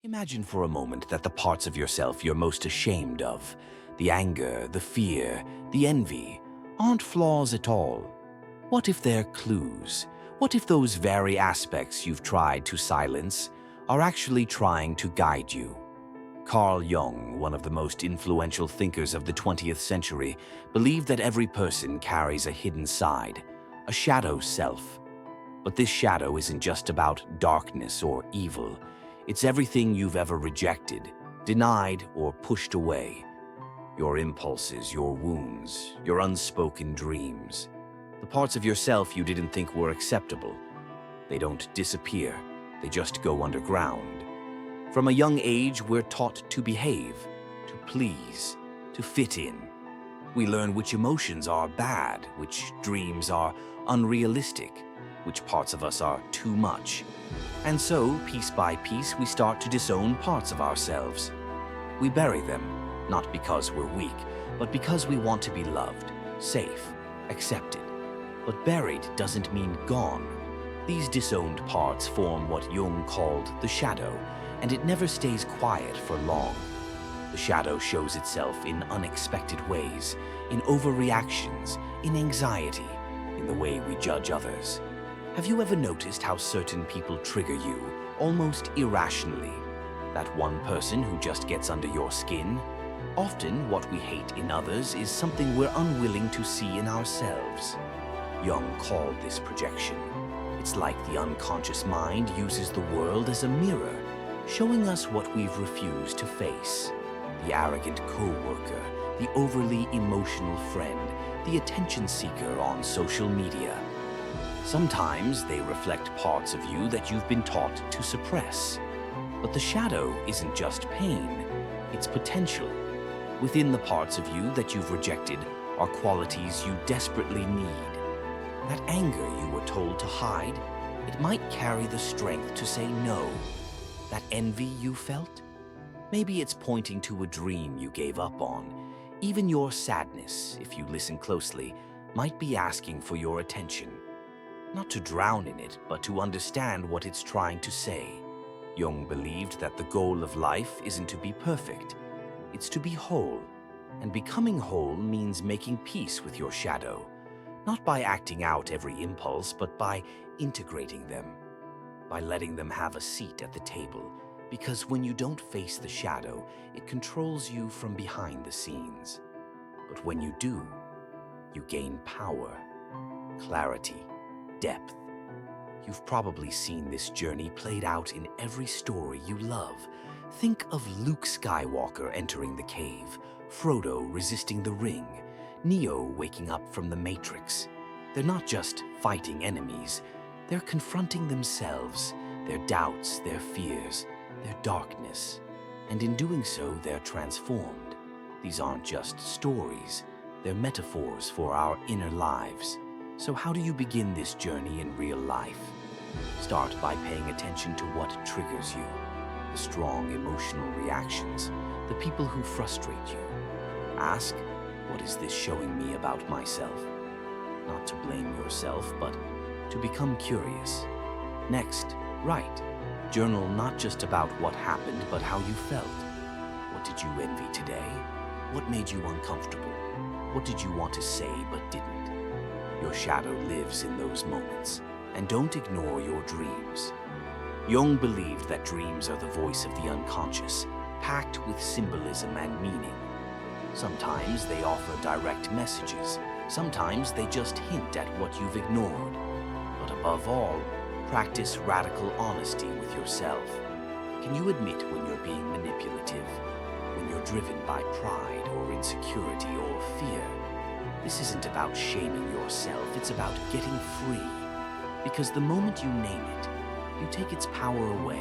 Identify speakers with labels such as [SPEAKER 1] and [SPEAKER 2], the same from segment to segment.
[SPEAKER 1] Imagine for a moment that the parts of yourself you're most ashamed of, the anger, the fear, the envy, aren't flaws at all. What if they're clues? What if those very aspects you've tried to silence are actually trying to guide you? Carl Jung, one of the most influential thinkers of the 20th century, believed that every person carries a hidden side, a shadow self. But this shadow isn't just about darkness or evil. It's everything you've ever rejected, denied, or pushed away. Your impulses, your wounds, your unspoken dreams. The parts of yourself you didn't think were acceptable. They don't disappear, they just go underground. From a young age, we're taught to behave, to please, to fit in. We learn which emotions are bad, which dreams are unrealistic, which parts of us are too much. And so, piece by piece, we start to disown parts of ourselves. We bury them, not because we're weak, but because we want to be loved, safe, accepted. But buried doesn't mean gone. These disowned parts form what Jung called the shadow, and it never stays quiet for long. The shadow shows itself in unexpected ways, in overreactions, in anxiety, in the way we judge others. Have you ever noticed how certain people trigger you, almost irrationally? That one person who just gets under your skin? Often, what we hate in others is something we're unwilling to see in ourselves. Jung called this projection. It's like the unconscious mind uses the world as a mirror, showing us what we've refused to face. The arrogant co-worker, the overly emotional friend, the attention seeker on social media. Sometimes they reflect parts of you that you've been taught to suppress. But the shadow isn't just pain, it's potential. Within the parts of you that you've rejected are qualities you desperately need. That anger you were told to hide, it might carry the strength to say no. That envy you felt? Maybe it's pointing to a dream you gave up on. Even your sadness, if you listen closely, might be asking for your attention. Not to drown in it, but to understand what it's trying to say. Jung believed that the goal of life isn't to be perfect, it's to be whole. And becoming whole means making peace with your shadow, not by acting out every impulse, but by integrating them, by letting them have a seat at the table. Because when you don't face the shadow, it controls you from behind the scenes. But when you do, you gain power, clarity, depth. You've probably seen this journey played out in every story you love. Think of Luke Skywalker entering the cave, Frodo resisting the ring, Neo waking up from the Matrix. They're not just fighting enemies, they're confronting themselves, their doubts, their fears, their darkness. And in doing so, they're transformed. These aren't just stories, they're metaphors for our inner lives. So how do you begin this journey in real life? Start by paying attention to what triggers you, the strong emotional reactions, the people who frustrate you. Ask, what is this showing me about myself? Not to blame yourself, but to become curious. Next, write. Journal not just about what happened, but how you felt. What did you envy today? What made you uncomfortable? What did you want to say but didn't? Your shadow lives in those moments, and don't ignore your dreams. Jung believed that dreams are the voice of the unconscious, packed with symbolism and meaning. Sometimes they offer direct messages, sometimes they just hint at what you've ignored. But above all, practice radical honesty with yourself. Can you admit when you're being manipulative, when you're driven by pride or insecurity or fear? This isn't about shaming yourself, it's about getting free. Because the moment you name it, you take its power away.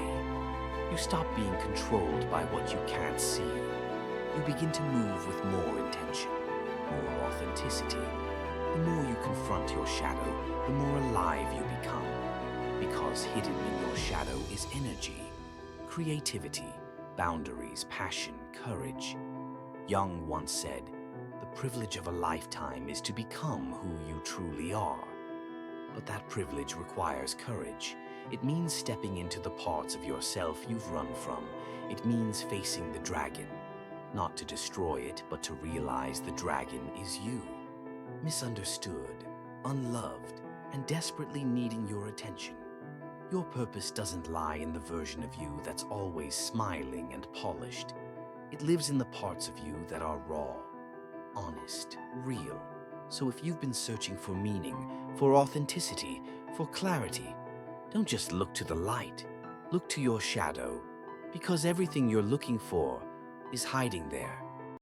[SPEAKER 1] You stop being controlled by what you can't see. You begin to move with more intention, more authenticity. The more you confront your shadow, the more alive you become. Because hidden in your shadow is energy, creativity, boundaries, passion, courage. Jung once said, "The privilege of a lifetime is to become who you truly are." But that privilege requires courage. It means stepping into the parts of yourself you've run from. It means facing the dragon, not to destroy it, but to realize the dragon is you. Misunderstood, unloved, and desperately needing your attention. Your purpose doesn't lie in the version of you that's always smiling and polished. It lives in the parts of you that are raw, honest, real. So if you've been searching for meaning, for authenticity, for clarity, don't just look to the light, look to your shadow, because everything you're looking for is hiding there.